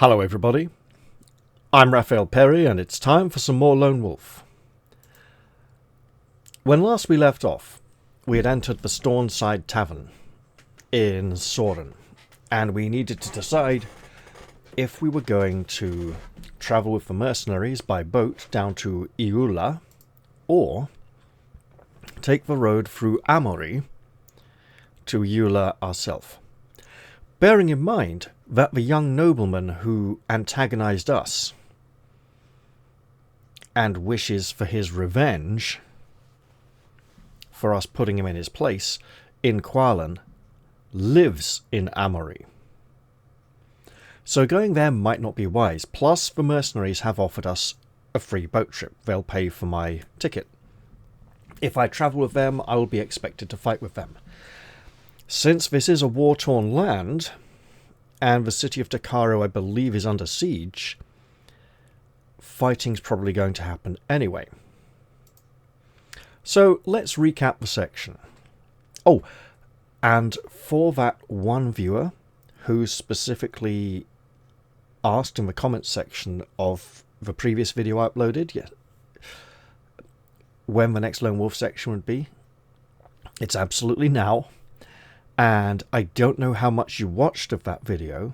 Hello everybody, I'm Raphael Perry and it's time for some more Lone Wolf. When last we left off, we had entered the Stornside Tavern in Soren, and we needed to decide if we were going to travel with the mercenaries by boat down to Iula, or take the road through Amory to Iula ourselves. Bearing in mind that the young nobleman who antagonized us and wishes for his revenge for us putting him in his place in Qualan lives in Amory. So going there might not be wise. Plus, the mercenaries have offered us a free boat trip. They'll pay for my ticket. If I travel with them, I will be expected to fight with them. Since this is a war-torn land, and the city of Takaro, I believe, is under siege, fighting's probably going to happen anyway. So let's recap the section. Oh, and for that one viewer who specifically asked in the comments section of the previous video I uploaded, when the next Lone Wolf section would be, it's absolutely now. And I don't know how much you watched of that video,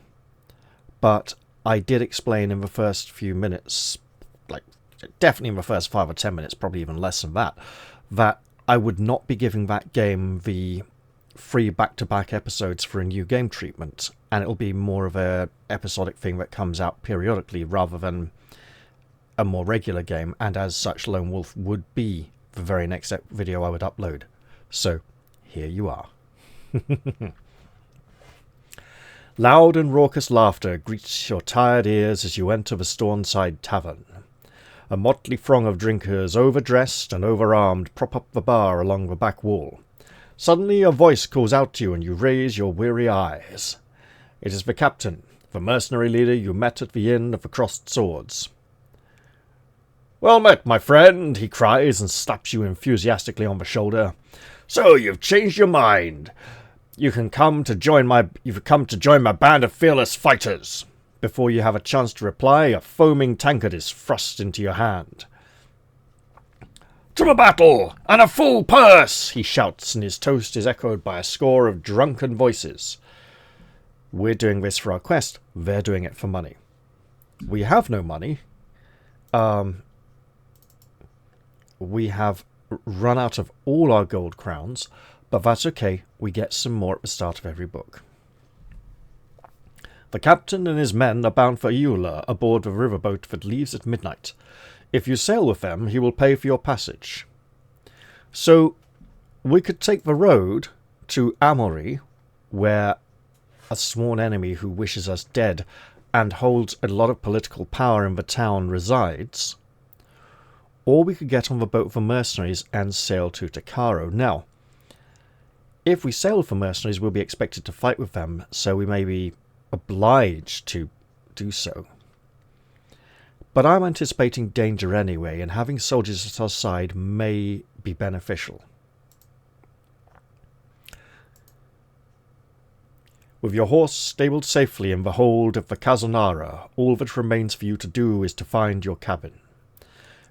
but I did explain in the first few minutes, like definitely in the first 5 or 10 minutes, probably even less than that, that I would not be giving that game the free back-to-back episodes for a new game treatment, and it'll be more of a episodic thing that comes out periodically rather than a more regular game, and as such Lone Wolf would be the very next video I would upload. So here you are. Loud and raucous laughter greets your tired ears as you enter the Stornside Tavern. A motley throng of drinkers, overdressed and overarmed, prop up the bar along the back wall. Suddenly a voice calls out to you and you raise your weary eyes. It is the captain, the mercenary leader you met at the Inn of the Crossed Swords. "Well met, my friend," he cries and slaps you enthusiastically on the shoulder. "So you've changed your mind. You've come to join my band of fearless fighters." Before you have a chance to reply, a foaming tankard is thrust into your hand. "To the battle, and a full purse!" he shouts, and his toast is echoed by a score of drunken voices. We're doing this for our quest. They're doing it for money. We have no money. We have run out of all our gold crowns, but that's okay, we get some more at the start of every book. The captain and his men are bound for Iula aboard the riverboat that leaves at midnight. If you sail with them, he will pay for your passage. So, we could take the road to Amory, where a sworn enemy who wishes us dead and holds a lot of political power in the town resides, or we could get on the boat for mercenaries and sail to Takaro. Now, if we sail for mercenaries, we'll be expected to fight with them, so we may be obliged to do so. But I'm anticipating danger anyway, and having soldiers at our side may be beneficial. With your horse stabled safely in the hold of the Kazunara, all that remains for you to do is to find your cabin.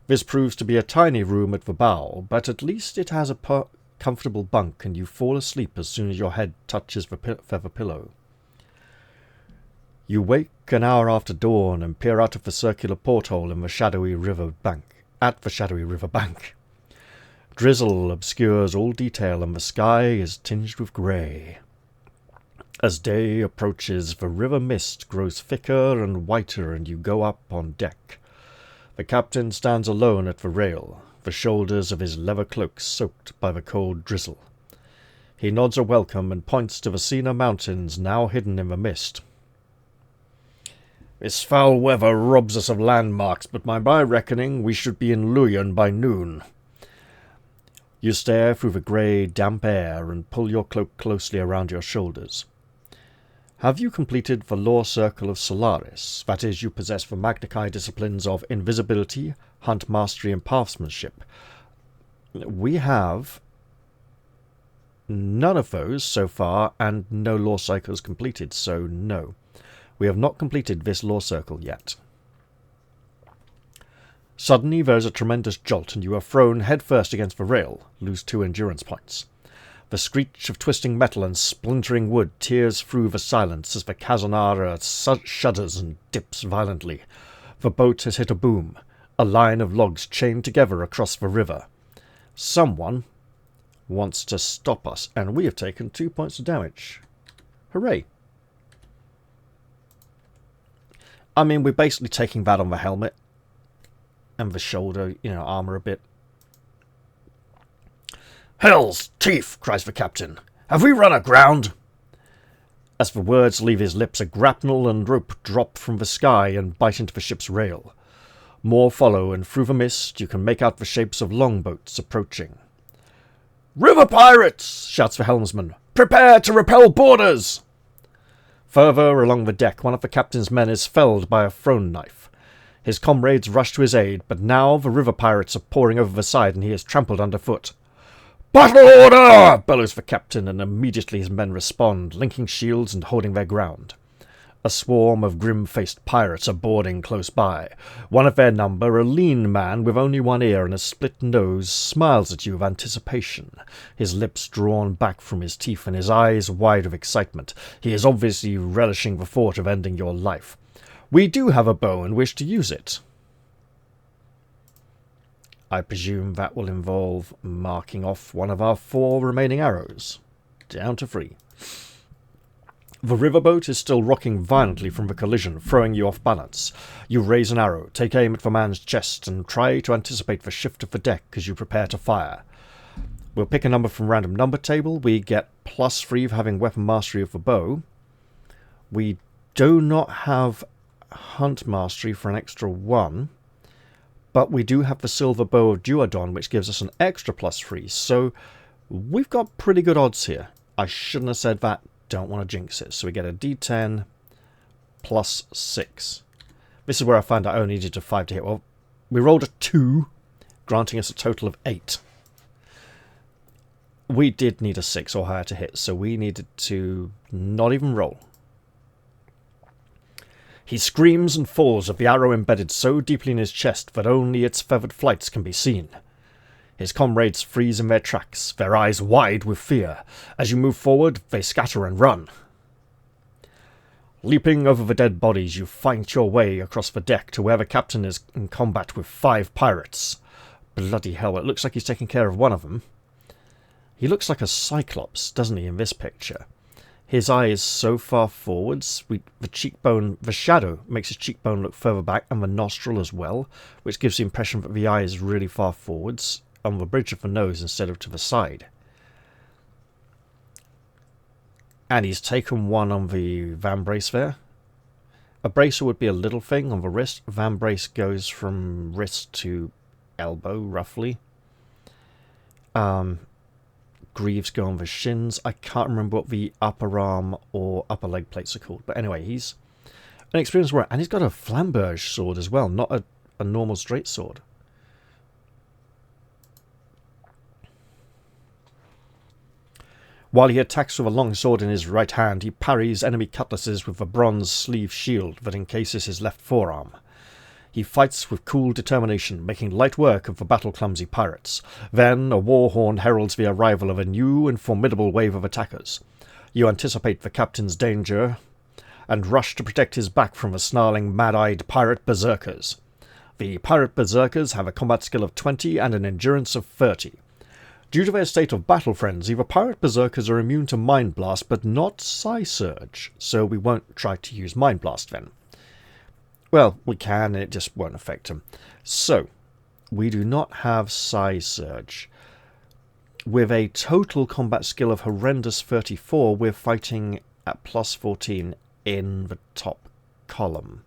This proves to be a tiny room at the bow, but at least it has a comfortable bunk, and you fall asleep as soon as your head touches the feather pillow. You wake an hour after dawn and peer out of the circular porthole in the shadowy river bank. Drizzle obscures all detail, and the sky is tinged with grey. As day approaches, the river mist grows thicker and whiter, and you go up on deck. The captain stands alone at the rail, the shoulders of his leather cloak soaked by the cold drizzle. He nods a welcome and points to the Sina Mountains now hidden in the mist. "This foul weather robs us of landmarks, but by my reckoning we should be in Luyan by noon." You stare through the grey, damp air and pull your cloak closely around your shoulders. Have you completed the Law Circle of Solaris? That is, you possess the Magnakai disciplines of invisibility, hunt mastery, and pathsmanship. We have none of those so far, and no law cycles completed, so no. We have not completed this law circle yet. Suddenly there is a tremendous jolt, and you are thrown headfirst against the rail. Lose 2 endurance points. The screech of twisting metal and splintering wood tears through the silence as the Kazanara shudders and dips violently. The boat has hit a boom, a line of logs chained together across the river. Someone wants to stop us, and we have taken 2 points of damage. Hooray! I mean, we're basically taking that on the helmet and the shoulder, armour a bit. "Hell's teeth!" cries the captain. "Have we run aground?" As the words leave his lips, a grapnel and rope drop from the sky and bite into the ship's rail. More follow, and through the mist you can make out the shapes of longboats approaching. "River pirates!" shouts the helmsman. "Prepare to repel boarders!" Further along the deck, one of the captain's men is felled by a thrown knife. His comrades rush to his aid, but now the river pirates are pouring over the side and he is trampled underfoot. "Battle order!" bellows the captain, and immediately his men respond, linking shields and holding their ground. A swarm of grim-faced pirates are boarding close by. One of their number, a lean man with only one ear and a split nose, smiles at you with anticipation, his lips drawn back from his teeth and his eyes wide with excitement. He is obviously relishing the thought of ending your life. "We do have a bow and wish to use it." I presume that will involve marking off one of our 4 remaining arrows. Down to 3. The riverboat is still rocking violently from the collision, throwing you off balance. You raise an arrow, take aim at the man's chest, and try to anticipate the shift of the deck as you prepare to fire. We'll pick a number from random number table. We get +3 for having weapon mastery of the bow. We do not have hunt mastery for an extra 1, but we do have the silver bow of Duodon, which gives us an extra +3, so we've got pretty good odds here. I shouldn't have said that. Don't want to jinx it. So we get a D10 +6. This is where I found out I only needed a 5 to hit. Well, we rolled a 2, granting us a total of 8. We did need a 6 or higher to hit, so we needed to not even roll. He screams and falls with the arrow embedded so deeply in his chest that only its feathered flights can be seen. His comrades freeze in their tracks, their eyes wide with fear. As you move forward, they scatter and run. Leaping over the dead bodies, you fight your way across the deck to where the captain is in combat with 5 pirates. Bloody hell, it looks like he's taking care of one of them. He looks like a cyclops, doesn't he, in this picture? His eye is so far forwards, the shadow makes his cheekbone look further back, and the nostril as well, which gives the impression that the eye is really far forwards, on the bridge of the nose instead of to the side. And he's taken one on the vambrace there. A bracer would be a little thing on the wrist. Vambrace goes from wrist to elbow, roughly. Greaves go on the shins. I can't remember what the upper arm or upper leg plates are called. But anyway, he's an experienced warrior. And he's got a flamberge sword as well, not a normal straight sword. While he attacks with a long sword in his right hand, he parries enemy cutlasses with a bronze sleeve shield that encases his left forearm. He fights with cool determination, making light work of the battle-clumsy pirates. Then a war horn heralds the arrival of a new and formidable wave of attackers. You anticipate the captain's danger and rush to protect his back from the snarling, mad-eyed pirate berserkers. The pirate berserkers have a combat skill of 20 and an endurance of 30. Due to their state of battle frenzy, the pirate berserkers are immune to Mind Blast, but not Psy Surge, so we won't try to use Mind Blast then. Well, we can, and it just won't affect them. So, we do not have Psy Surge. With a total combat skill of horrendous 34, we're fighting at +14 in the top column.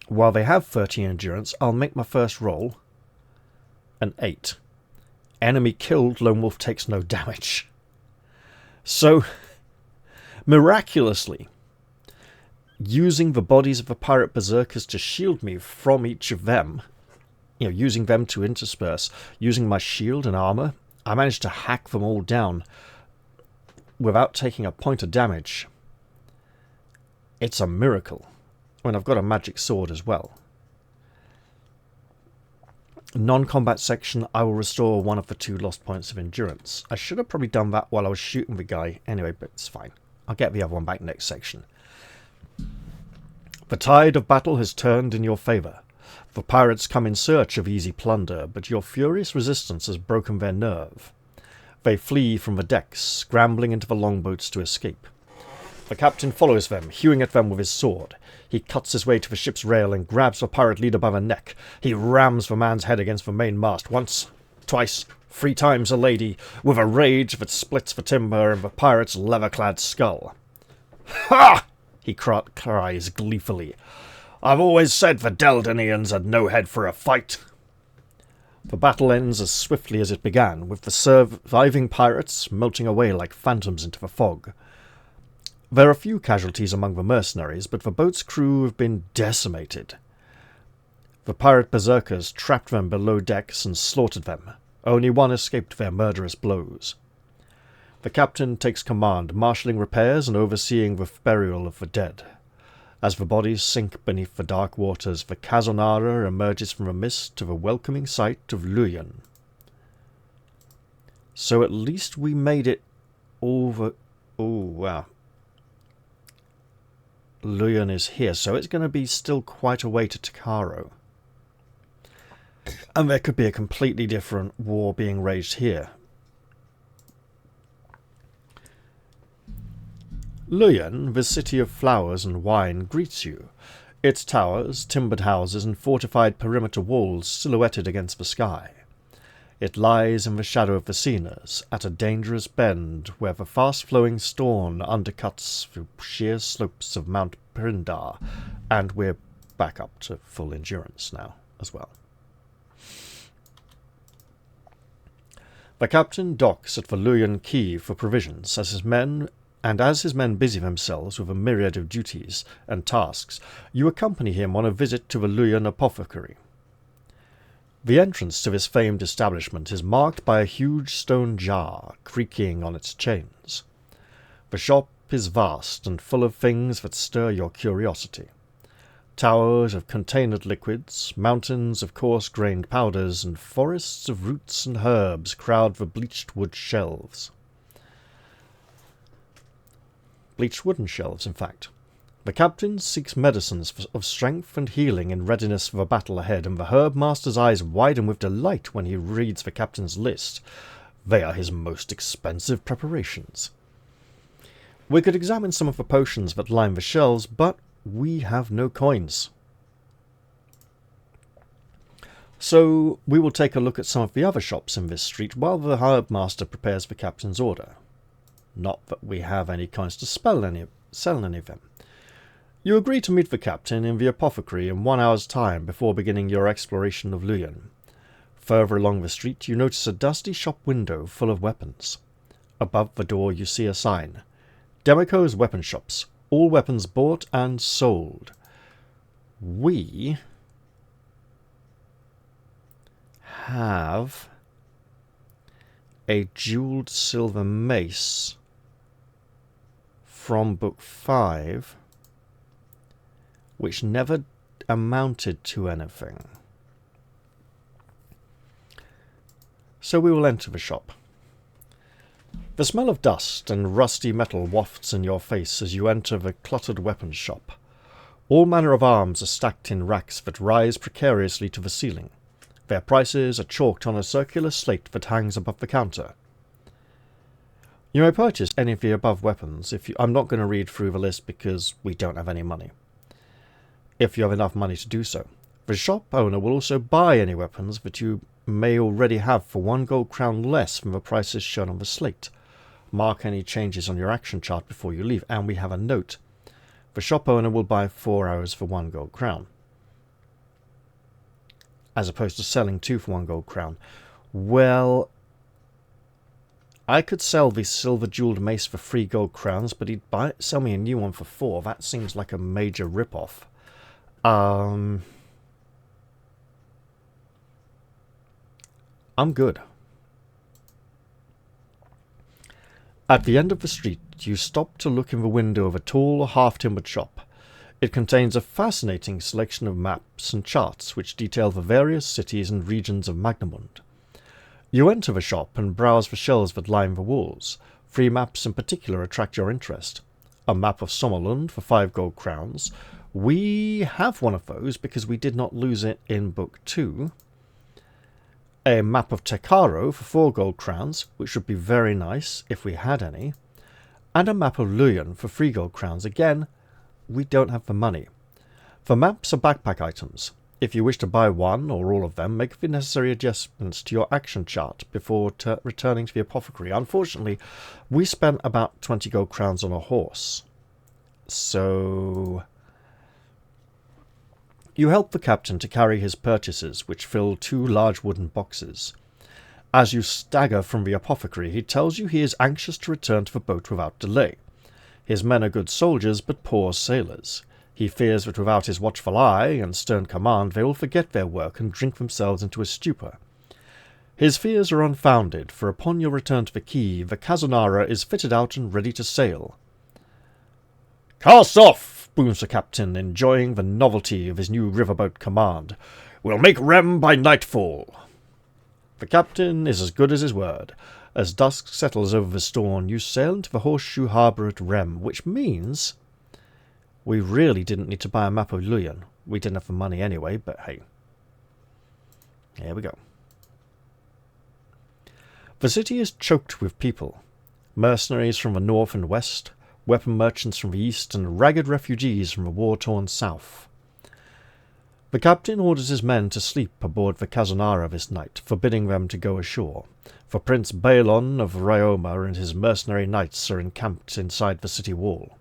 While they have 30 endurance, I'll make my first roll an 8. Enemy killed, Lone Wolf takes no damage. So, miraculously, using the bodies of the pirate berserkers to shield me from each of them, using them to intersperse, using my shield and armor, I managed to hack them all down. without taking a point of damage. It's a miracle. I mean, I've got a magic sword as well. Non-combat section, I will restore 1 of the 2 lost points of endurance. I should have probably done that while I was shooting the guy anyway, but it's fine. I'll get the other one back next section. The tide of battle has turned in your favour. The pirates come in search of easy plunder, but your furious resistance has broken their nerve. They flee from the decks, scrambling into the longboats to escape. The captain follows them, hewing at them with his sword. He cuts his way to the ship's rail and grabs the pirate leader by the neck. He rams the man's head against the main mast once, twice, 3 times a lady, with a rage that splits the timber in the pirate's leather-clad skull. "Ha!" he cries gleefully. "I've always said the Deldanians had no head for a fight." The battle ends as swiftly as it began, with the surviving pirates melting away like phantoms into the fog. There are few casualties among the mercenaries, but the boat's crew have been decimated. The pirate berserkers trapped them below decks and slaughtered them. Only one escaped their murderous blows. The captain takes command, marshalling repairs and overseeing the burial of the dead. As the bodies sink beneath the dark waters, the Kazonara emerges from the mist to the welcoming sight of Luyan. So at least we made it over... Oh, wow. Luyan is here, so it's going to be still quite a way to Takaro. And there could be a completely different war being waged here. Luyan, the city of flowers and wine, greets you. Its towers, timbered houses, and fortified perimeter walls silhouetted against the sky. It lies in the shadow of the Cenas, at a dangerous bend where the fast-flowing Storn undercuts the sheer slopes of Mount Pindar, and we're back up to full endurance now as well. The captain docks at the Luyan quay for provisions as his men busy themselves with a myriad of duties and tasks. You accompany him on a visit to the Luyan apothecary. The entrance to this famed establishment is marked by a huge stone jar creaking on its chains. The shop is vast and full of things that stir your curiosity. Towers of containered liquids, mountains of coarse-grained powders, and forests of roots and herbs crowd the bleached wood shelves. Bleached wooden shelves, in fact. The captain seeks medicines of strength and healing in readiness for the battle ahead, and the herb master's eyes widen with delight when he reads the captain's list. They are his most expensive preparations. We could examine some of the potions that line the shelves, but we have no coins. So we will take a look at some of the other shops in this street while the herb master prepares the captain's order. Not that we have any coins to sell any of them. You agree to meet the captain in the apothecary in 1 hour's time before beginning your exploration of Luyan. Further along the street you notice a dusty shop window full of weapons. Above the door you see a sign. Demiko's Weapon Shops. All weapons bought and sold. We have a jeweled silver mace from Book 5, which never amounted to anything. So we will enter the shop. The smell of dust and rusty metal wafts in your face as you enter the cluttered weapons shop. All manner of arms are stacked in racks that rise precariously to the ceiling. Their prices are chalked on a circular slate that hangs above the counter. You may purchase any of the above weapons. I'm not going to read through the list because we don't have any money. If you have enough money to do so. The shop owner will also buy any weapons that you may already have for 1 gold crown less than the prices shown on the slate. Mark any changes on your action chart before you leave, and we have a note. The shop owner will buy 4 arrows for 1 gold crown, as opposed to selling 2 for 1 gold crown. Well, I could sell the silver jeweled mace for 3 gold crowns, but he'd sell me a new one for 4. That seems like a major rip-off. I'm good. At the end of the street, you stop to look in the window of a tall, half-timbered shop. It contains a fascinating selection of maps and charts which detail the various cities and regions of Magnamund. You enter the shop and browse the shelves that line the walls. 3 maps in particular attract your interest. A map of Sommerlund for 5 gold crowns. We have one of those because we did not lose it in Book 2. A map of Tekaro for 4 gold crowns, which would be very nice if we had any. And a map of Luyan for 3 gold crowns. Again, we don't have the money. The maps are backpack items. If you wish to buy one or all of them, make the necessary adjustments to your action chart before returning to the apothecary. Unfortunately, we spent about 20 gold crowns on a horse. So you help the captain to carry his purchases, which fill 2 large wooden boxes. As you stagger from the apothecary, he tells you he is anxious to return to the boat without delay. His men are good soldiers, but poor sailors. He fears that without his watchful eye and stern command, they will forget their work and drink themselves into a stupor. His fears are unfounded, for upon your return to the quay, the Kazunara is fitted out and ready to sail. "Cast off!" booms the captain, enjoying the novelty of his new riverboat command. "We'll make Rem by nightfall." The captain is as good as his word. As dusk settles over the storm, you sail into the horseshoe harbour at Rem, which means we really didn't need to buy a map of Luyan. We didn't have the money anyway, but hey. Here we go. The city is choked with people. Mercenaries from the north and west, weapon merchants from the east, and ragged refugees from the war-torn south. The captain orders his men to sleep aboard the Kazunara this night, forbidding them to go ashore, for Prince Balon of Ryoma and his mercenary knights are encamped inside the city wall.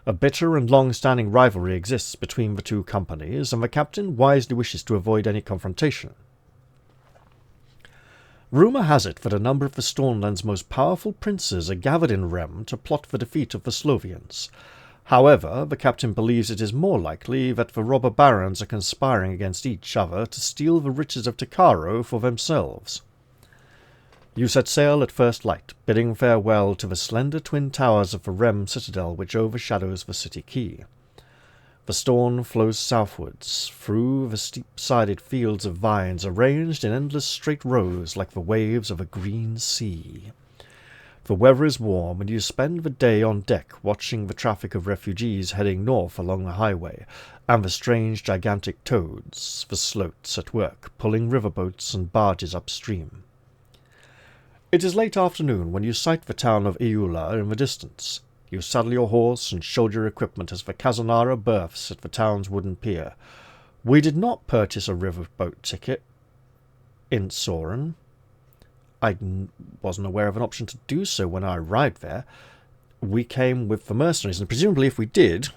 A bitter and long-standing rivalry exists between the 2 companies, and the captain wisely wishes to avoid any confrontation. Rumour has it that a number of the Stormland's most powerful princes are gathered in Rem to plot the defeat of the Slovians. However, the captain believes it is more likely that the robber barons are conspiring against each other to steal the riches of Tekaro for themselves. You set sail at first light, bidding farewell to the slender twin towers of the Rem citadel which overshadows the city quay. The Storm flows southwards, through the steep-sided fields of vines arranged in endless straight rows like the waves of a green sea. The weather is warm, and you spend the day on deck watching the traffic of refugees heading north along the highway, and the strange gigantic toads, the sloats, at work, pulling riverboats and barges upstream. It is late afternoon when you sight the town of Iula in the distance. You saddle your horse and shoulder your equipment as the Kazunara berths at the town's wooden pier. We did not purchase a riverboat ticket in Soren. I wasn't aware of an option to do so when I arrived there. We came with the mercenaries, and presumably if we did,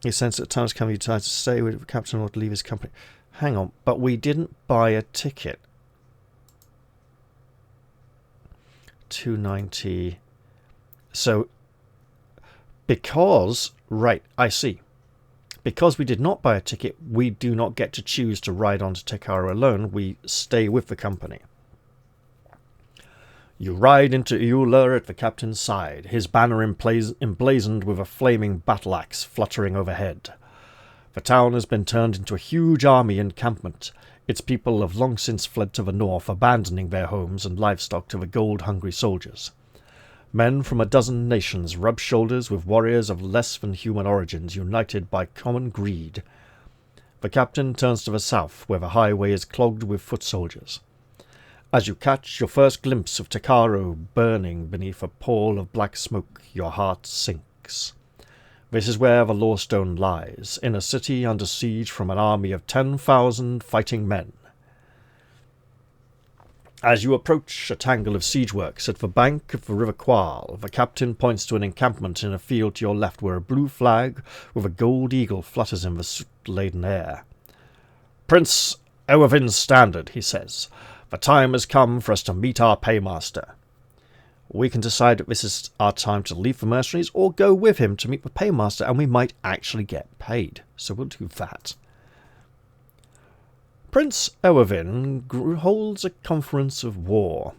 he sensed at times can be decided to stay with the captain or to leave his company. Hang on, but we didn't buy a ticket. 290. So, because, right, I see. Because we did not buy a ticket, we do not get to choose to ride on to Tekaro alone. We stay with the company. You ride into Iula at the captain's side, his banner emblazoned with a flaming battle-axe fluttering overhead. The town has been turned into a huge army encampment. Its people have long since fled to the north, abandoning their homes and livestock to the gold-hungry soldiers. Men from a dozen nations rub shoulders with warriors of less than human origins, united by common greed. The captain turns to the south, where the highway is clogged with foot soldiers. As you catch your first glimpse of Tekaro burning beneath a pall of black smoke, your heart sinks. This is where the Lorestone lies, in a city under siege from an army of 10,000 fighting men. As you approach a tangle of siege works at the bank of the River Qual, the captain points to an encampment in a field to your left where a blue flag with a gold eagle flutters in the soot-laden air. "Prince Eowyn's standard," he says. "The time has come for us to meet our paymaster." We can decide that this is our time to leave the mercenaries or go with him to meet the paymaster, and we might actually get paid. So we'll do that. Prince Eowyn holds a conference of war.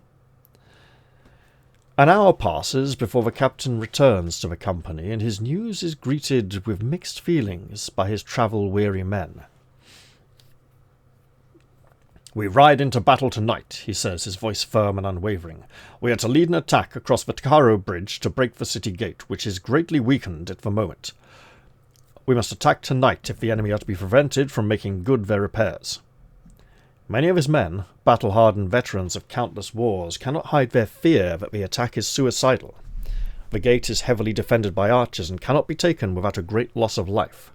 An hour passes before the captain returns to the company, and his news is greeted with mixed feelings by his travel-weary men. "We ride into battle tonight," he says, his voice firm and unwavering. "We are to lead an attack across the Takaro Bridge to break the city gate, which is greatly weakened at the moment. We must attack tonight if the enemy are to be prevented from making good their repairs." Many of his men, battle-hardened veterans of countless wars, cannot hide their fear that the attack is suicidal. The gate is heavily defended by archers and cannot be taken without a great loss of life.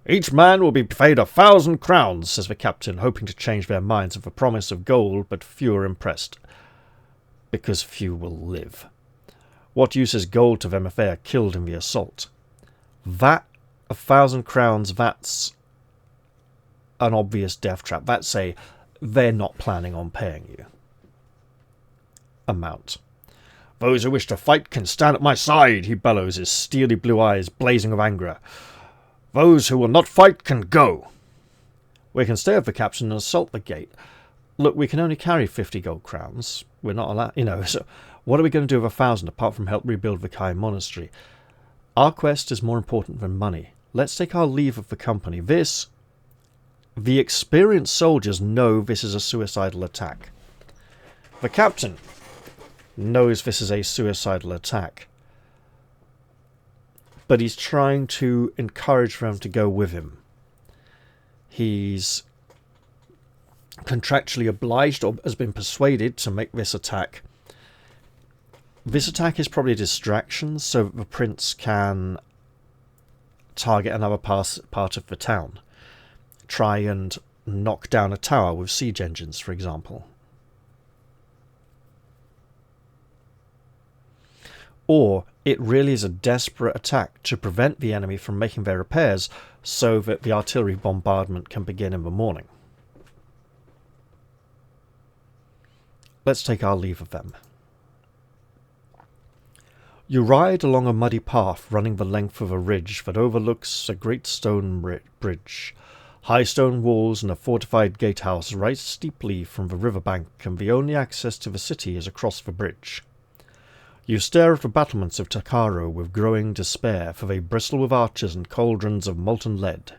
"Each man will be paid 1,000 crowns, says the captain, hoping to change their minds with the promise of gold, but few are impressed, because few will live. What use is gold to them if they are killed in the assault? That, 1,000 crowns, that's an obvious death trap. That's they're not planning on paying you amount. "Those who wish to fight can stand at my side," he bellows, his steely blue eyes blazing with anger. "Those who will not fight can go." "We can stay with the captain and assault the gate. Look, we can only carry 50 gold crowns. We're not allowed, so what are we going to do with 1,000 apart from help rebuild the Kai monastery? Our quest is more important than money. Let's take our leave of the company. The experienced soldiers know this is a suicidal attack. The captain knows this is a suicidal attack, but he's trying to encourage them to go with him. He's contractually obliged or has been persuaded to make this attack. This attack is probably a distraction so that the prince can target another part of the town. Try and knock down a tower with siege engines, for example. Or it really is a desperate attack to prevent the enemy from making their repairs so that the artillery bombardment can begin in the morning. Let's take our leave of them. You ride along a muddy path running the length of a ridge that overlooks a great stone bridge. High stone walls and a fortified gatehouse rise steeply from the riverbank, and the only access to the city is across the bridge. You stare at the battlements of Takaro with growing despair, for they bristle with archers and cauldrons of molten lead.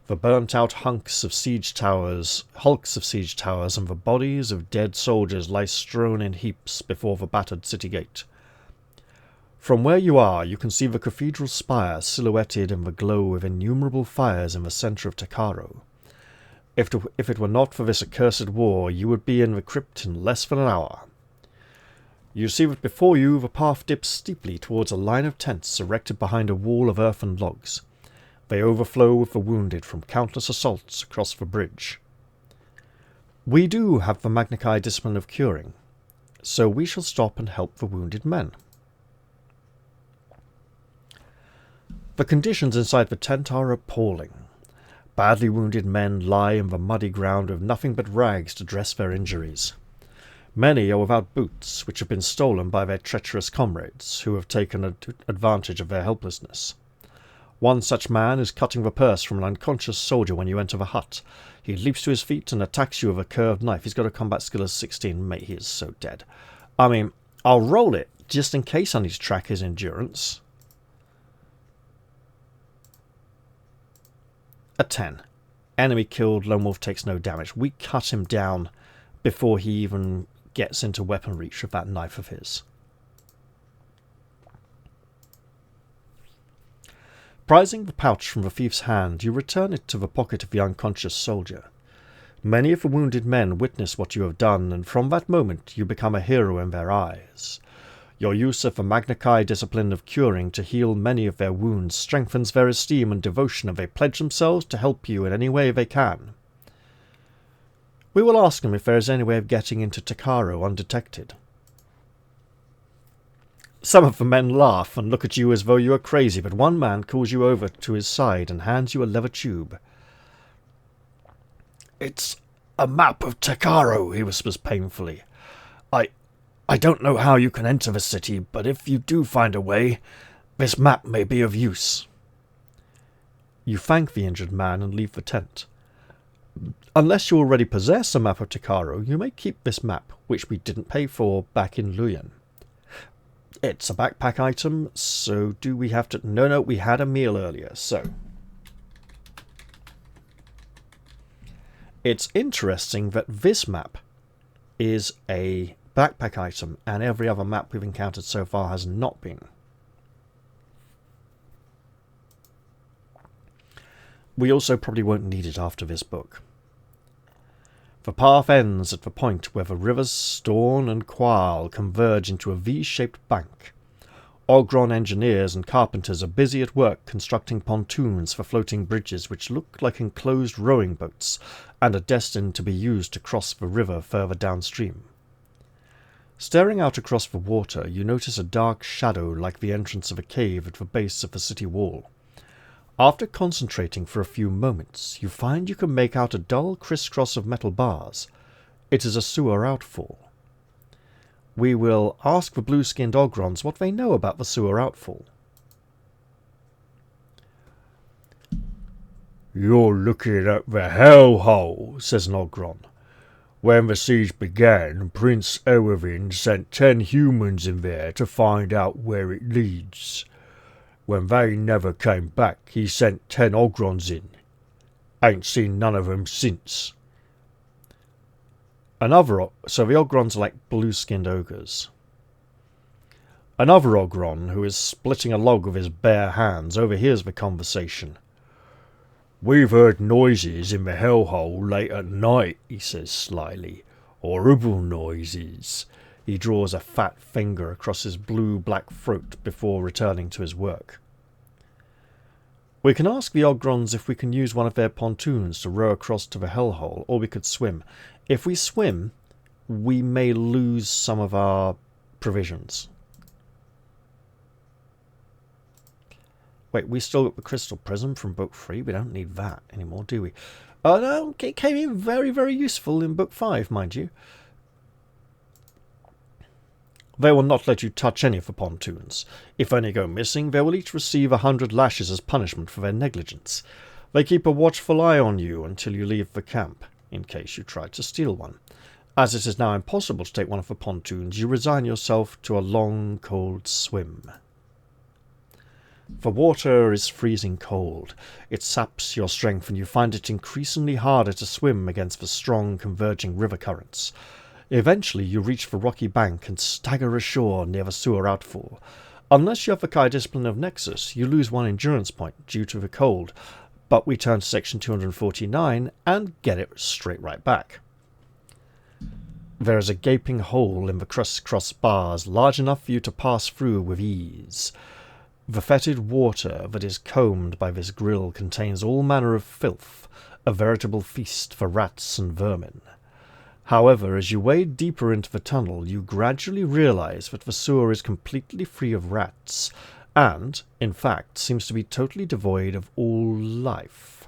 The burnt-out hulks of siege towers, and the bodies of dead soldiers lie strewn in heaps before the battered city gate. From where you are, you can see the cathedral spire silhouetted in the glow of innumerable fires in the centre of Takaro. If it were not for this accursed war, you would be in the crypt in less than an hour. You see that before you the path dips steeply towards a line of tents erected behind a wall of earth and logs. They overflow with the wounded from countless assaults across the bridge. We do have the Magnakai discipline of curing, so we shall stop and help the wounded men. The conditions inside the tent are appalling. Badly wounded men lie in the muddy ground with nothing but rags to dress their injuries. Many are without boots, which have been stolen by their treacherous comrades, who have taken advantage of their helplessness. One such man is cutting the purse from an unconscious soldier when you enter the hut. He leaps to his feet and attacks you with a curved knife. He's got a combat skill of 16. Mate, he is so dead. I mean, I'll roll it, just in case I need to track his endurance. A 10. Enemy killed, Lone Wolf takes no damage. We cut him down before he even gets into weapon reach of that knife of his. Prizing the pouch from the thief's hand, you return it to the pocket of the unconscious soldier. Many of the wounded men witness what you have done, and from that moment you become a hero in their eyes. Your use of the Magnakai discipline of curing to heal many of their wounds strengthens their esteem and devotion, and they pledge themselves to help you in any way they can. We will ask them if there is any way of getting into Takaro undetected. Some of the men laugh and look at you as though you are crazy, but one man calls you over to his side and hands you a leather tube. "It's a map of Takaro," he whispers painfully. I don't know how you can enter the city, but if you do find a way, this map may be of use." You thank the injured man and leave the tent. Unless you already possess a map of Takaro, you may keep this map, which we didn't pay for back in Luyan. It's a backpack item, so do we have to... No, we had a meal earlier, so... It's interesting that this map is a backpack item, and every other map we've encountered so far has not been. We also probably won't need it after this book. The path ends at the point where the rivers Storn and Qual converge into a V-shaped bank. Ogron engineers and carpenters are busy at work constructing pontoons for floating bridges which look like enclosed rowing boats and are destined to be used to cross the river further downstream. Staring out across the water, you notice a dark shadow like the entrance of a cave at the base of the city wall. After concentrating for a few moments, you find you can make out a dull crisscross of metal bars. It is a sewer outfall. We will ask the blue-skinned Ogrons what they know about the sewer outfall. "You're looking at the hellhole," says an Ogron. "When the siege began, Prince Erwin sent 10 humans in there to find out where it leads. When they never came back, he sent 10 Ogrons in. Ain't seen none of them since." So the Ogrons are like blue-skinned ogres. Another Ogron, who is splitting a log with his bare hands, overhears the conversation. "We've heard noises in the hellhole late at night," he says slyly. "Horrible noises." He draws a fat finger across his blue-black throat before returning to his work. We can ask the Ogrons if we can use one of their pontoons to row across to the hellhole, or we could swim. If we swim, we may lose some of our provisions. Wait, we still got the crystal prism from book 3. We don't need that anymore, do we? Oh no, it came in very, very useful in book 5, mind you. They will not let you touch any of the pontoons. If any go missing, they will each receive 100 lashes as punishment for their negligence. They keep a watchful eye on you until you leave the camp, in case you try to steal one. As it is now impossible to take one of the pontoons, you resign yourself to a long, cold swim. The water is freezing cold. It saps your strength, and you find it increasingly harder to swim against the strong, converging river currents. Eventually, you reach the rocky bank and stagger ashore near the sewer outfall. Unless you have the Kai discipline of Nexus, you lose 1 endurance point due to the cold, but we turn to section 249 and get it straight right back. There is a gaping hole in the crisscross bars, large enough for you to pass through with ease. The fetid water that is combed by this grill contains all manner of filth, a veritable feast for rats and vermin. However, as you wade deeper into the tunnel, you gradually realize that the sewer is completely free of rats, and, in fact, seems to be totally devoid of all life.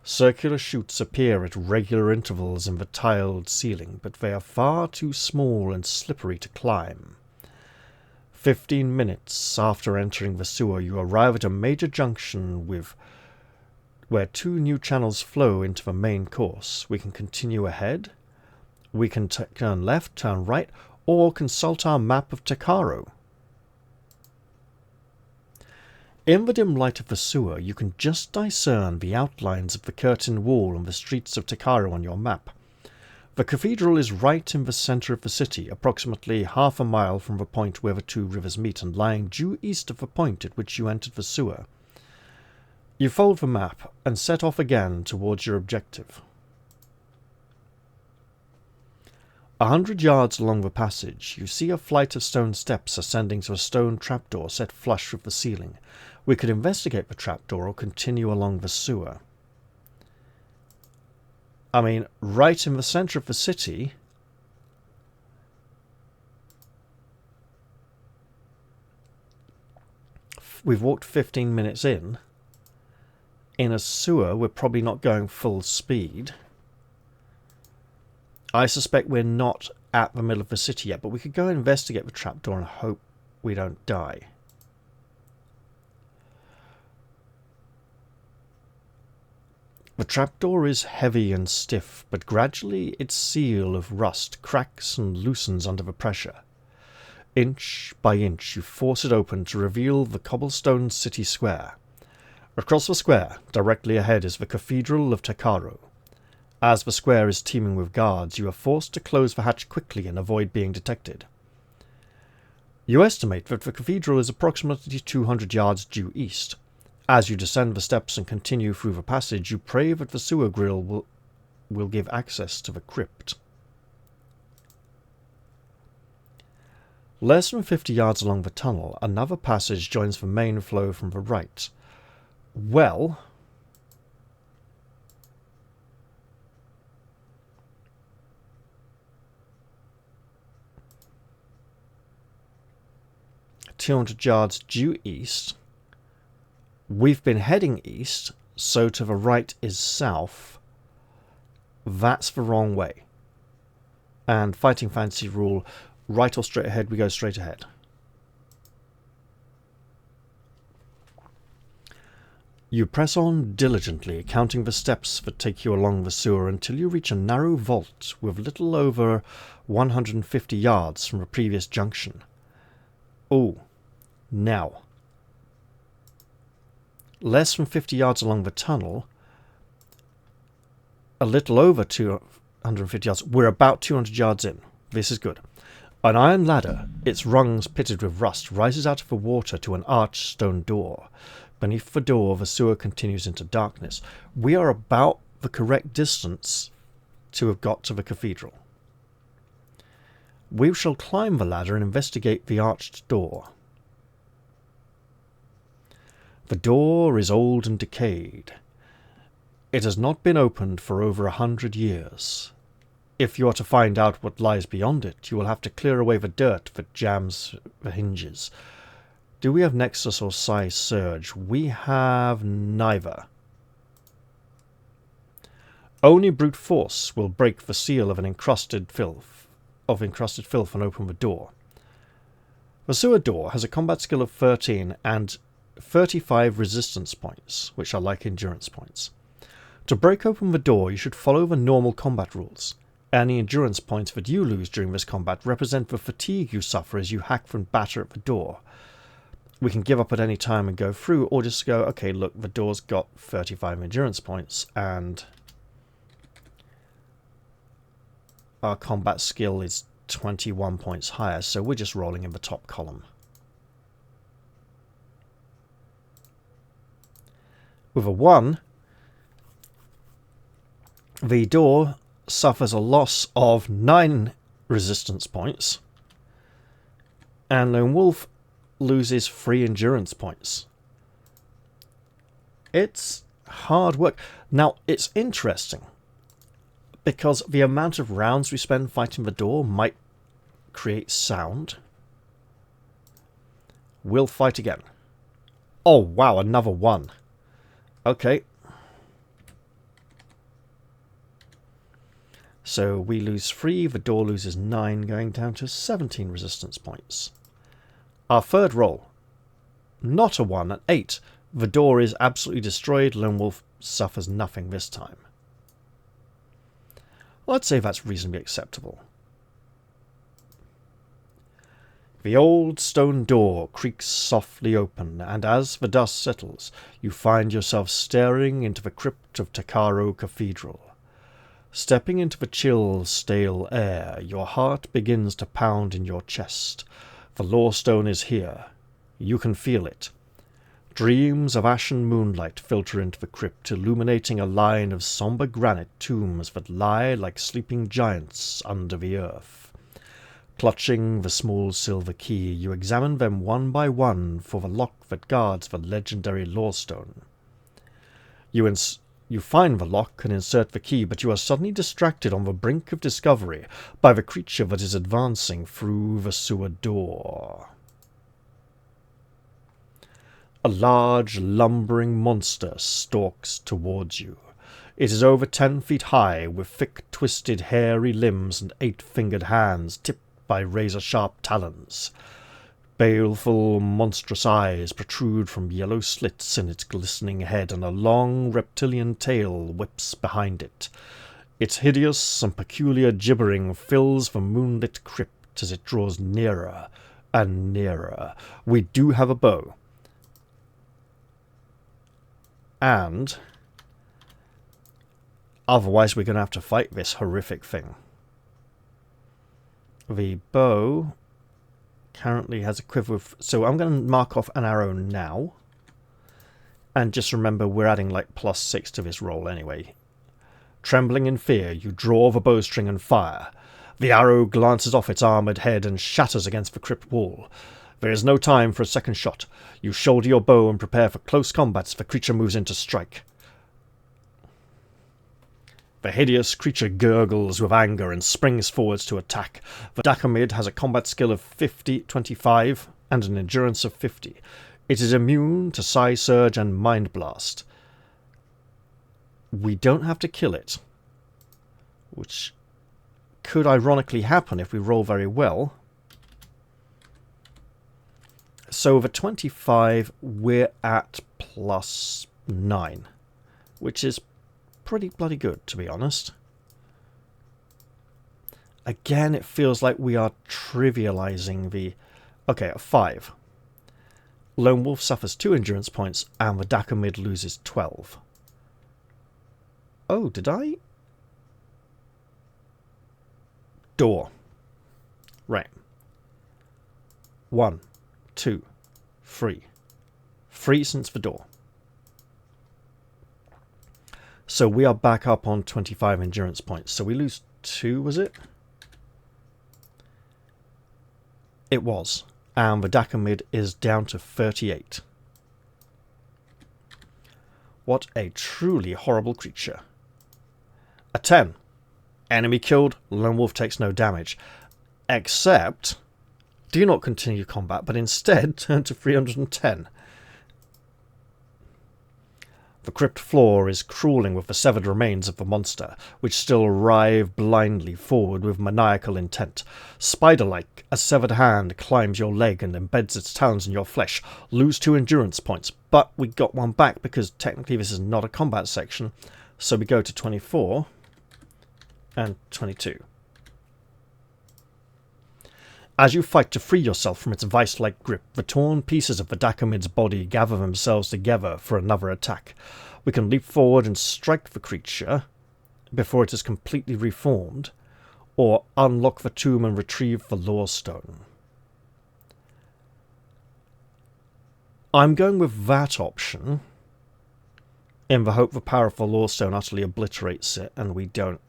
Circular chutes appear at regular intervals in the tiled ceiling, but they are far too small and slippery to climb. 15 minutes after entering the sewer, you arrive at a major junction where 2 new channels flow into the main course. We can continue ahead. We can turn left, turn right, or consult our map of Takaro. In the dim light of the sewer, you can just discern the outlines of the curtain wall and the streets of Takaro on your map. The cathedral is right in the centre of the city, approximately half a mile from the point where the 2 rivers meet, and lying due east of the point at which you entered the sewer. You fold the map and set off again towards your objective. 100 yards along the passage, you see a flight of stone steps ascending to a stone trapdoor set flush with the ceiling. We could investigate the trapdoor or continue along the sewer. I mean, right in the centre of the city, we've walked 15 minutes in. In a sewer, we're probably not going full speed. I suspect we're not at the middle of the city yet, but we could go investigate the trapdoor and hope we don't die. The trapdoor is heavy and stiff, but gradually its seal of rust cracks and loosens under the pressure. Inch by inch you force it open to reveal the cobblestone city square. Across the square, directly ahead, is the Cathedral of Takaro. As the square is teeming with guards, you are forced to close the hatch quickly and avoid being detected. You estimate that the cathedral is approximately 200 yards due east. As you descend the steps and continue through the passage, you pray that the sewer grill will give access to the crypt. Less than 50 yards along the tunnel, another passage joins the main flow from the right. Well, "200 yards due east. We've been heading east, so to the right is south. That's the wrong way. And Fighting Fantasy rule, right or straight ahead, we go straight ahead." You press on diligently, counting the steps that take you along the sewer until you reach a narrow vault with little over 150 yards from the previous junction. Oh, now. Less than 50 yards along the tunnel, a little over 250 yards. We're about 200 yards in. This is good. An iron ladder, its rungs pitted with rust, rises out of the water to an arched stone door. Beneath the door, the sewer continues into darkness. We are about the correct distance to have got to the cathedral. We shall climb the ladder and investigate the arched door. The door is old and decayed. It has not been opened for over 100 years. If you are to find out what lies beyond it, you will have to clear away the dirt that jams the hinges. Do we have Nexus or Psi Surge? We have neither. Only brute force will break the seal of encrusted filth and open the door. The sewer door has a combat skill of 13 and 35 resistance points, which are like endurance points. To break open the door, you should follow the normal combat rules. Any endurance points that you lose during this combat represent the fatigue you suffer as you hack and batter at the door. We can give up at any time and go through, or just go, okay, look, the door's got 35 endurance points, and our combat skill is 21 points higher, so we're just rolling in the top column. With a 1, the door suffers a loss of 9 resistance points, and Lone Wolf loses 3 endurance points. It's hard work. Now, it's interesting, because the amount of rounds we spend fighting the door might create sound. We'll fight again. Oh, wow, another 1. Okay. So we lose 3, the door loses 9, going down to 17 resistance points. Our third roll, not a 1, an 8. The door is absolutely destroyed. Lone Wolf suffers nothing this time. I'd say that's reasonably acceptable. The old stone door creaks softly open, and as the dust settles, you find yourself staring into the crypt of Takaro Cathedral. Stepping into the chill, stale air, your heart begins to pound in your chest. The Lorestone is here. You can feel it. Dreams of ashen moonlight filter into the crypt, illuminating a line of somber granite tombs that lie like sleeping giants under the earth. Clutching the small silver key, you examine them one by one for the lock that guards the legendary Lorestone. You find the lock and insert the key, but you are suddenly distracted on the brink of discovery by the creature that is advancing through the sewer door. A large, lumbering monster stalks towards you. It is over 10 feet high, with thick, twisted, hairy limbs and 8-fingered hands tipped by razor-sharp talons. Baleful, monstrous eyes protrude from yellow slits in its glistening head, and a long reptilian tail whips behind it. Its hideous and peculiar gibbering fills the moonlit crypt as it draws nearer and nearer. We do have a bow. And otherwise we're going to have to fight this horrific thing. The bow currently has a quiver of... So I'm going to mark off an arrow now. And just remember, we're adding like +6 to this roll anyway. Trembling in fear, you draw the bowstring and fire. The arrow glances off its armoured head and shatters against the crypt wall. There is no time for a second shot. You shoulder your bow and prepare for close combat as the creature moves in to strike. The hideous creature gurgles with anger and springs forwards to attack. The Dakamid has a combat skill of 25 and an endurance of 50. It is immune to Psi Surge and Mind Blast. We don't have to kill it, which could ironically happen if we roll very well. So with a 25, we're at +9, which is pretty bloody good, to be honest. Again, it feels like we are trivializing the... Okay, at 5. Lone Wolf suffers 2 endurance points, and the Dakamid loses 12. Oh, did I? Door. Right. 1, 2, 3. 3 since the door. So we are back up on 25 endurance points. So we lose 2, was it? It was. And the Dakamid is down to 38. What a truly horrible creature. A 10. Enemy killed. Lone Wolf takes no damage. Except, do not continue combat, but instead turn to 310. The crypt floor is crawling with the severed remains of the monster, which still writhe blindly forward with maniacal intent. Spider-like, a severed hand climbs your leg and embeds its talons in your flesh. Lose 2 endurance points, but we got 1 back because technically this is not a combat section. So we go to 24 and 22. As you fight to free yourself from its vice-like grip, the torn pieces of the Dakamid's body gather themselves together for another attack. We can leap forward and strike the creature before it is completely reformed, or unlock the tomb and retrieve the Lorestone. I'm going with that option, in the hope the power of the Lorestone utterly obliterates it, and we don't.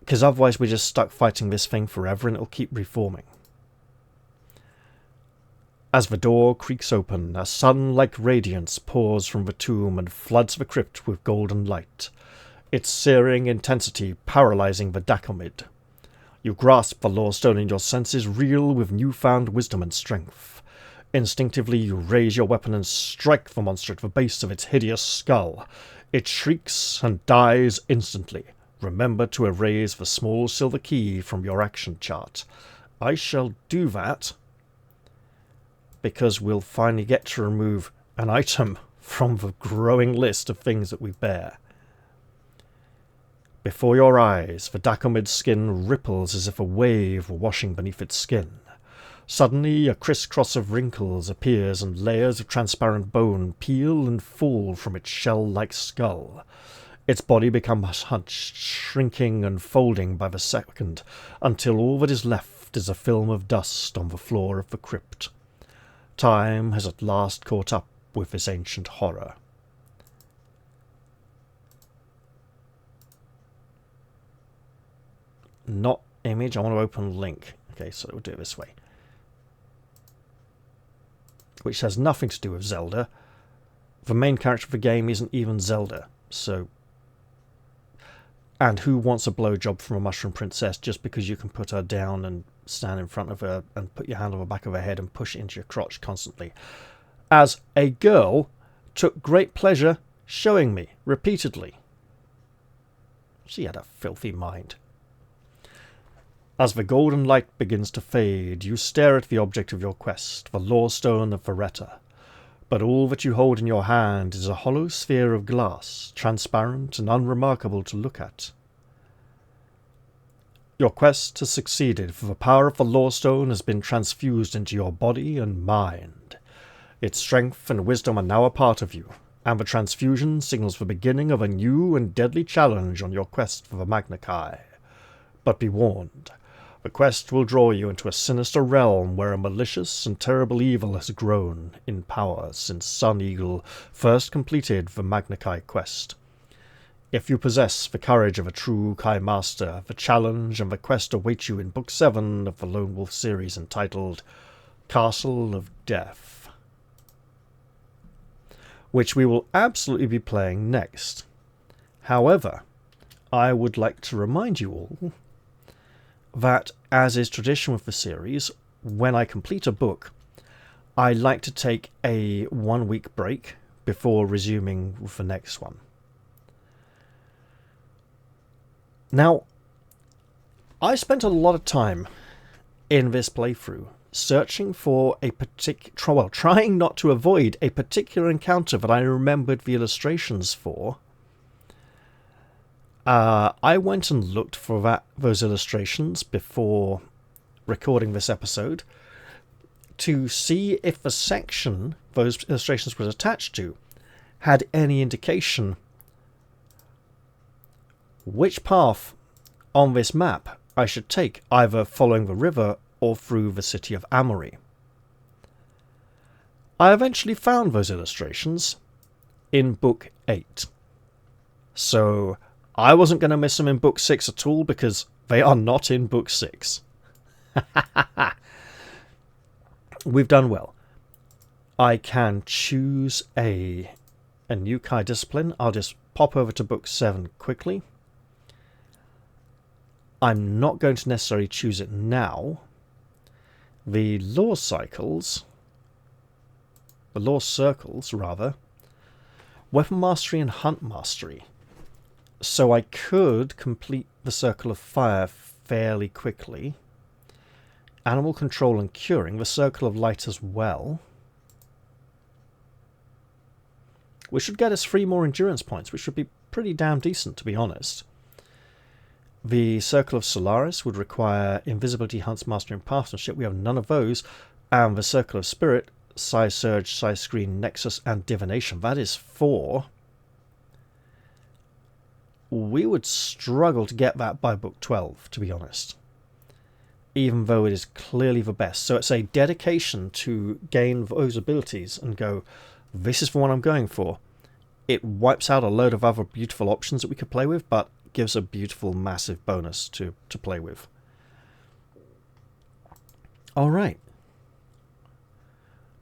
Because otherwise we're just stuck fighting this thing forever and it'll keep reforming. As the door creaks open, a sun-like radiance pours from the tomb and floods the crypt with golden light, its searing intensity paralyzing the Dakamid. You grasp the Lorestone and your senses reel with newfound wisdom and strength. Instinctively you raise your weapon and strike the monster at the base of its hideous skull. It shrieks and dies instantly. Remember to erase the small silver key from your action chart. I shall do that because we'll finally get to remove an item from the growing list of things that we bear. Before your eyes, the Dakamid's skin ripples as if a wave were washing beneath its skin. Suddenly, a crisscross of wrinkles appears and layers of transparent bone peel and fall from its shell-like skull. Its body becomes hunched, shrinking and folding by the second, until all that is left is a film of dust on the floor of the crypt. Time has at last caught up with this ancient horror. Not image, I want to open link. Okay, so we'll do it this way. Which has nothing to do with Zelda. The main character of the game isn't even Zelda, so... And who wants a blowjob from a mushroom princess just because you can put her down and stand in front of her and put your hand on the back of her head and push it into your crotch constantly? As a girl took great pleasure showing me repeatedly. She had a filthy mind. As the golden light begins to fade, you stare at the object of your quest, the Lorestone of Varetta. But all that you hold in your hand is a hollow sphere of glass, transparent and unremarkable to look at. Your quest has succeeded, for the power of the Lorestone has been transfused into your body and mind. Its strength and wisdom are now a part of you, and the transfusion signals the beginning of a new and deadly challenge on your quest for the Magnakai. But be warned, the quest will draw you into a sinister realm where a malicious and terrible evil has grown in power since Sun Eagle first completed the Magnakai quest. If you possess the courage of a true Kai Master, the challenge and the quest await you in Book 7 of the Lone Wolf series entitled Castle of Death, which we will absolutely be playing next. However, I would like to remind you all that, as is tradition with the series, when I complete a book, I like to take a 1-week break before resuming with the next one. Now, I spent a lot of time in this playthrough searching for a trying not to avoid a particular encounter that I remembered the illustrations for. I went and looked for those illustrations before recording this episode to see if the section those illustrations were attached to had any indication which path on this map I should take, either following the river or through the city of Amory. I eventually found those illustrations in Book 8. So I wasn't going to miss them in Book 6 at all, because they are not in Book 6. We've done well. I can choose a new Kai discipline. I'll just pop over to Book 7 quickly. I'm not going to necessarily choose it now. The law circles, weapon mastery and hunt mastery. So I could complete the Circle of Fire fairly quickly. Animal control and curing, the Circle of Light as well. Which should get us 3 more endurance points, which would be pretty damn decent, to be honest. The Circle of Solaris would require Invisibility, Hunts, Mastery, and Partnership. We have none of those. And the Circle of Spirit, Psi Surge, Psi Screen, Nexus, and Divination. That is 4. We would struggle to get that by Book 12, to be honest. Even though it is clearly the best. So it's a dedication to gain those abilities and go, this is the one I'm going for. It wipes out a load of other beautiful options that we could play with, but gives a beautiful, massive bonus to play with. Alright.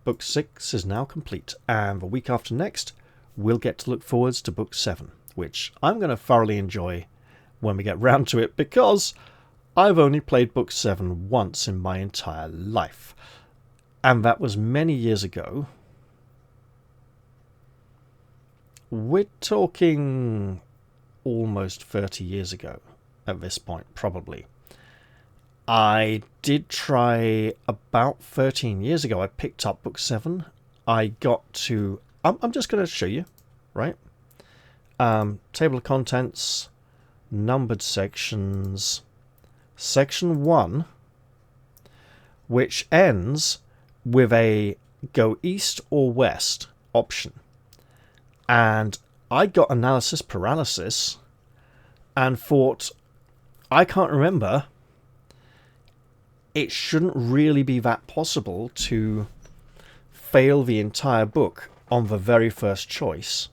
Book 6 is now complete, and the week after next, we'll get to look forwards to Book 7, which I'm going to thoroughly enjoy when we get round to it, because I've only played Book 7 once in my entire life. And that was many years ago. We're talking almost 30 years ago at this point, probably. I did try about 13 years ago. I picked up Book 7. I got to... I'm just going to show you, right? Table of contents, numbered sections, section 1, which ends with a go east or west option. And I got analysis paralysis and thought, I can't remember. It shouldn't really be that possible to fail the entire book on the very first choice.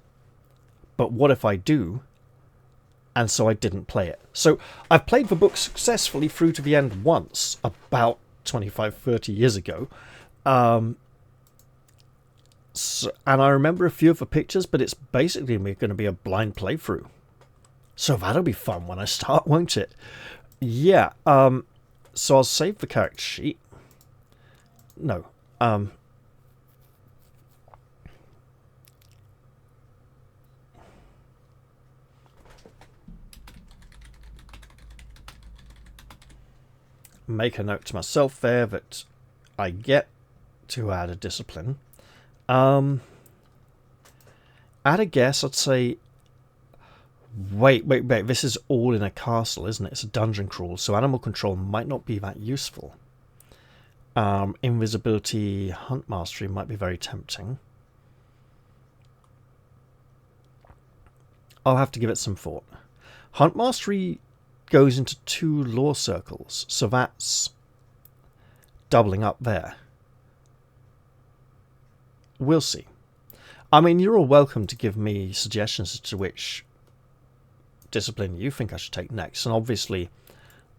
But what if I do? And so I didn't play it. So I've played the book successfully through to the end once, about 25-30 years ago. And I remember a few of the pictures, but it's basically going to be a blind playthrough. So that'll be fun when I start, won't it? Yeah, so I'll save the character sheet. No, make a note to myself there that I get to add a discipline. Add a guess, I'd say... Wait, this is all in a castle, isn't it? It's a dungeon crawl, so animal control might not be that useful. Invisibility, hunt mastery might be very tempting. I'll have to give it some thought. Hunt mastery goes into 2 lore circles, so that's doubling up there. We'll see. I mean, you're all welcome to give me suggestions as to which discipline you think I should take next, and obviously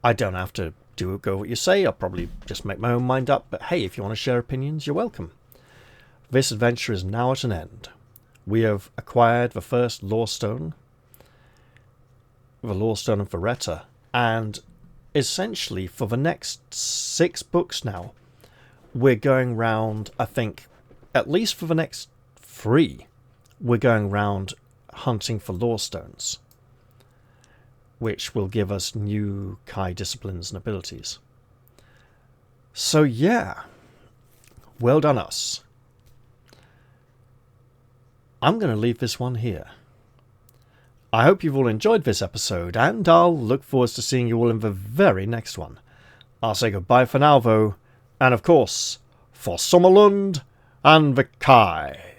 I don't have to go what you say. I'll probably just make my own mind up, but hey, if you want to share opinions, you're welcome. This adventure is now at an end. We have acquired the first Lorestone, the Lorestone of Varetta, and essentially for the next 6 books now, we're going round, I think, at least for the next 3, we're going round hunting for Lorestones, which will give us new Kai disciplines and abilities. So yeah, well done us. I'm going to leave this one here. I hope you've all enjoyed this episode, and I'll look forward to seeing you all in the very next one. I'll say goodbye for now, though, and of course, for Sommerlund and the Kai.